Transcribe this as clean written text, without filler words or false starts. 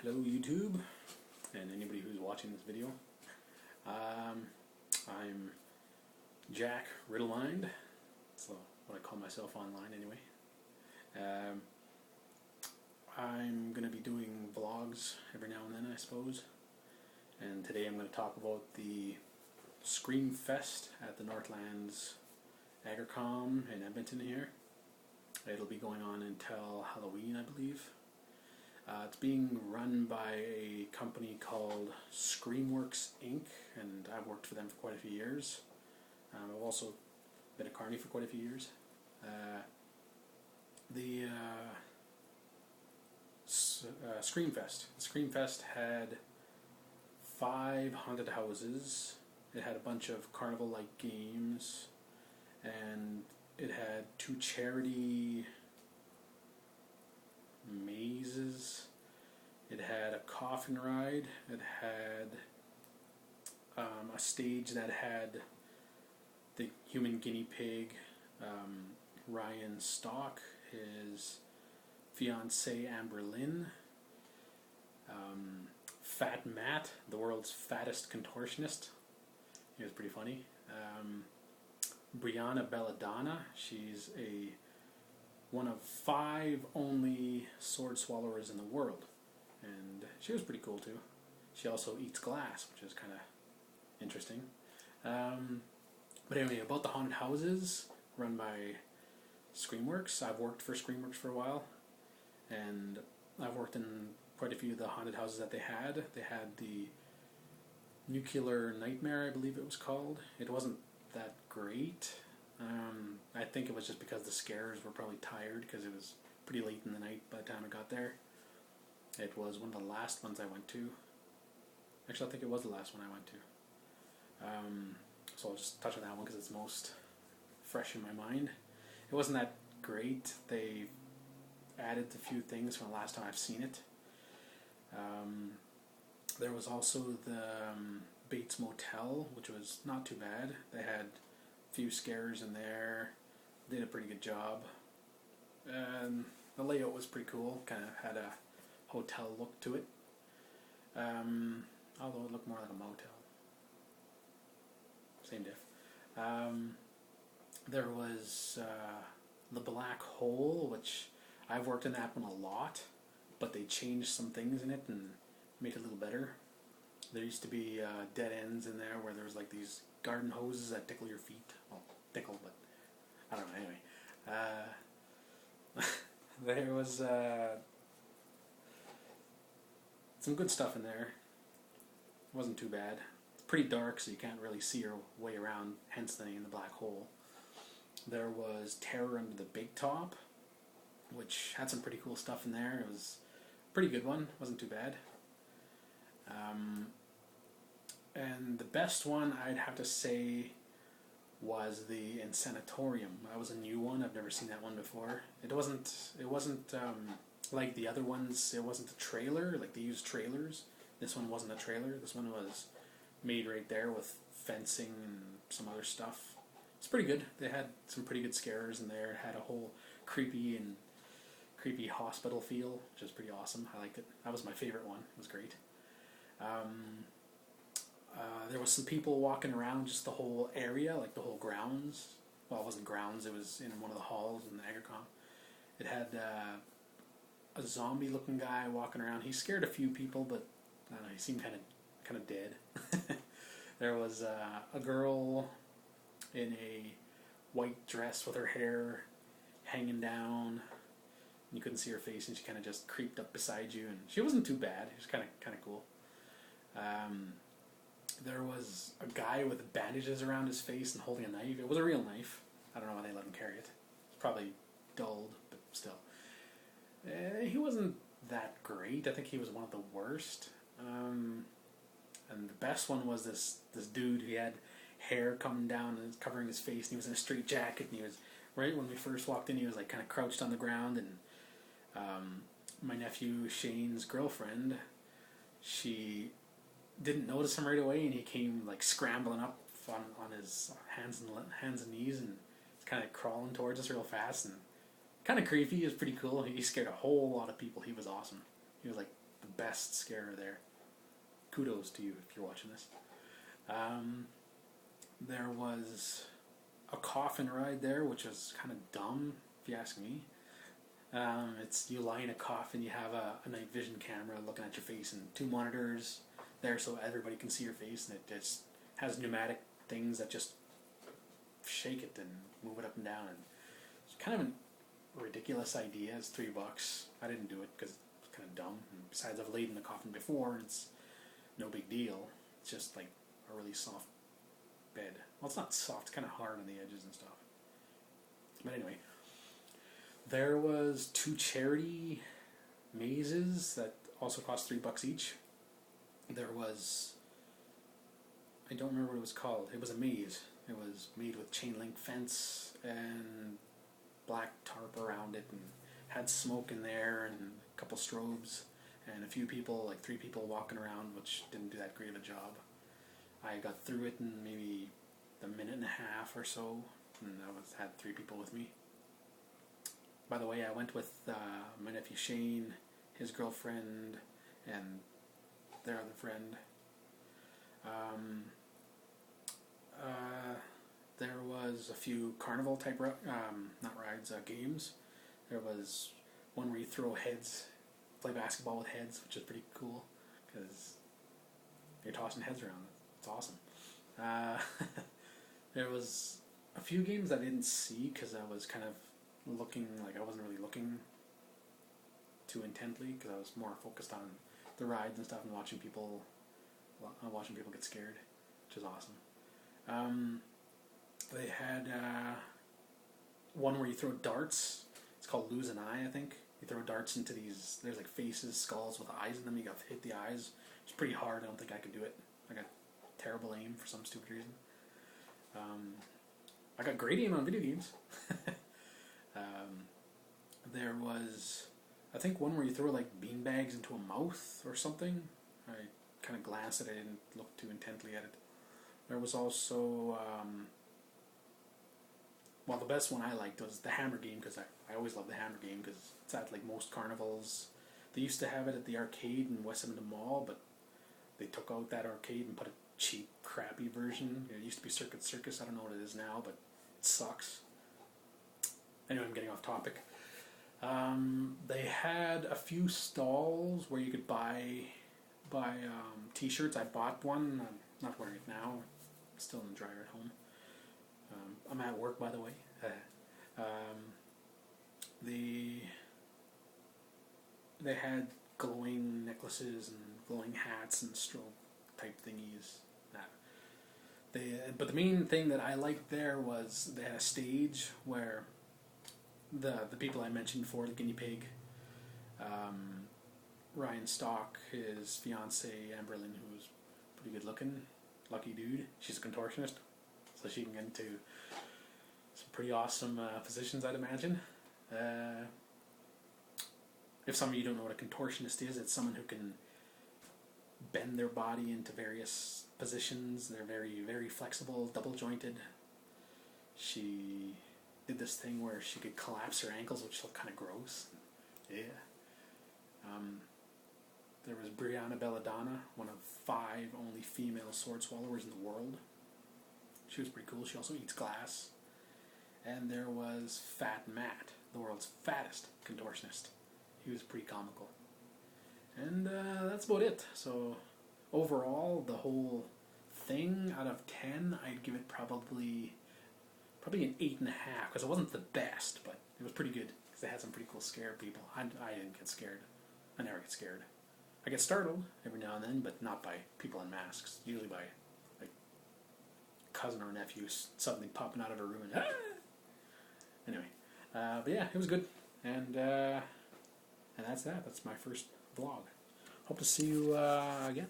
Hello YouTube and anybody who's watching this video. I'm Jack Riddlemind. That's what I call myself online anyway. I'm going to be doing vlogs every now and then, I suppose. And today I'm going to talk about the Screamfest at the Northlands Agricom in Edmonton here. It'll be going on until Halloween, I believe. It's being run by a company called Screamworks Inc. and I've worked for them for quite a few years. I've also been a carny for quite a few years. The Screamfest. The Screamfest had 5 haunted houses. It had a bunch of carnival-like games, and it had 2 charity mazes. It had a coffin ride. It had a stage that had the human guinea pig, Ryan Stock, his fiancée Amber Lynn, Fat Matt, the world's fattest contortionist. He was pretty funny. Brianna Belladonna, she's one of 5 only sword swallowers in the world, and she was pretty cool too. She also eats glass, which is kind of interesting. But anyway, about the haunted houses run by Screamworks. I've worked for Screamworks for a while, and I've worked in quite a few of the haunted houses that they had. They had the Nuclear Nightmare, I believe it was called. It wasn't that great. I think it was just because the scares were probably tired, because it was pretty late in the night by the time I got there. It was one of the last ones I went to. Actually, I think it was the last one I went to. So I'll just touch on that one because it's most fresh in my mind. It wasn't that great. They added a few things from the last time I've seen it. There was also the Bates Motel, which was not too bad. They had a few scares in there. Did a pretty good job. And the layout was pretty cool. Kind of had a hotel look to it. Although it looked more like a motel. Same diff. There was the Black Hole, which I've worked in that one a lot, but they changed some things in it and made it a little better. There used to be dead ends in there where there was like these garden hoses that tickle your feet. Well, tickle, but I don't know. Anyway, there was some good stuff in there. It wasn't too bad. It's pretty dark, so you can't really see your way around, hence the name The Black Hole. There was Terror Under the Big Top, which had some pretty cool stuff in there. It was a pretty good one. Wasn't too bad. And the best one I'd have to say was the Insanatorium. That was a new one. I've never seen that one before. It wasn't like the other ones. It wasn't a trailer. Like, they used trailers. This one wasn't a trailer. This one was made right there with fencing and some other stuff. It's pretty good. They had some pretty good scares in there. It had a whole creepy hospital feel, which is pretty awesome. I liked it. That was my favorite one. It was great. There was some people walking around just the whole area, like the whole grounds. Well, it wasn't grounds. It was in one of the halls in the Agricom. It had a zombie-looking guy walking around. He scared a few people, but I don't know, he seemed kind of dead. There was a girl in a white dress with her hair hanging down. You couldn't see her face, and she kind of just creeped up beside you, and she wasn't too bad. She was kind of cool. There was a guy with bandages around his face and holding a knife. It was a real knife. I don't know why they let him carry it. It's probably dulled, but still. He wasn't that great. I think he was one of the worst. And the best one was this dude. He had hair coming down and covering his face, and he was in a straight jacket, and he was, right when we first walked in, he was like kind of crouched on the ground, and my nephew Shane's girlfriend, she didn't notice him right away, and he came like scrambling up on his hands and knees, and he's kind of crawling towards us real fast, and kind of creepy. He was pretty cool. He scared a whole lot of people. He was awesome. He was like the best scarer there. Kudos to you if you're watching this. There was a coffin ride there, which was kind of dumb, if you ask me. It's you lie in a coffin, you have a night vision camera looking at your face and 2 monitors there so everybody can see your face, and it just has pneumatic things that just shake it and move it up and down. And it's kind of a ridiculous idea. It's $3. I didn't do it because it's kind of dumb. And besides, I've laid in the coffin before, and it's no big deal. It's just like a really soft bed. Well, it's not soft, it's kind of hard on the edges and stuff. But anyway, there was 2 charity mazes that also cost $3 each. There was, I don't remember what it was called. It was a maze. It was made with chain link fence and black tarp around it, and had smoke in there and a couple strobes and a few people, like 3 people walking around, which didn't do that great of a job. I got through it in maybe a minute and a half or so, and I had 3 people with me. By the way, I went with my nephew Shane, his girlfriend, and their other friend. There was a few carnival type games. There was one where you throw heads, play basketball with heads, which is pretty cool because you're tossing heads around. It's awesome. There was a few games I didn't see because I was kind of looking, like I wasn't really looking too intently because I was more focused on the rides and stuff and watching people get scared, which is awesome. They had one where you throw darts. It's called Lose an Eye, I think. You throw darts into these, there's like faces, skulls with eyes in them. You got to hit the eyes. It's pretty hard. I don't think I could do it. I got terrible aim for some stupid reason. I got great aim on video games. There was, I think, one where you throw like beanbags into a mouth or something. I kind of glanced at it. I didn't look too intently at it. There was also, well, the best one I liked was the hammer game, because I always love the hammer game because it's at like most carnivals. They used to have it at the arcade in West Edmonton Mall, but they took out that arcade and put a cheap, crappy version. It used to be Circuit Circus. I don't know what it is now, but it sucks. Anyway, I'm getting off topic. They had a few stalls where you could buy t-shirts. I bought one. I'm not wearing it now. It's still in the dryer at home. I'm at work, by the way. They had glowing necklaces and glowing hats and strobe type thingies. But the main thing that I liked there was they had a stage where the people I mentioned before, the guinea pig, Ryan Stock, his fiance Amberlyn, who's pretty good looking, lucky dude. She's a contortionist, so she can get into some pretty awesome positions, I'd imagine. If some of you don't know what a contortionist is, it's someone who can bend their body into various positions. They're very, very flexible, double jointed. She did this thing where she could collapse her ankles, which looked kind of gross. Yeah. There was Brianna Belladonna, one of 5 only female sword swallowers in the world. She was pretty cool. She also eats glass. And there was Fat Matt, the world's fattest contortionist. He was pretty comical. And that's about it. So overall, the whole thing, out of 10, I'd give it probably an 8.5, because it wasn't the best, but it was pretty good because they had some pretty cool scared people. I didn't get scared. I never get scared. I get startled every now and then, but not by people in masks. Usually by like cousin or nephew suddenly popping out of a room and anyway. But yeah, it was good, and that's that. That's my first vlog. Hope to see you again.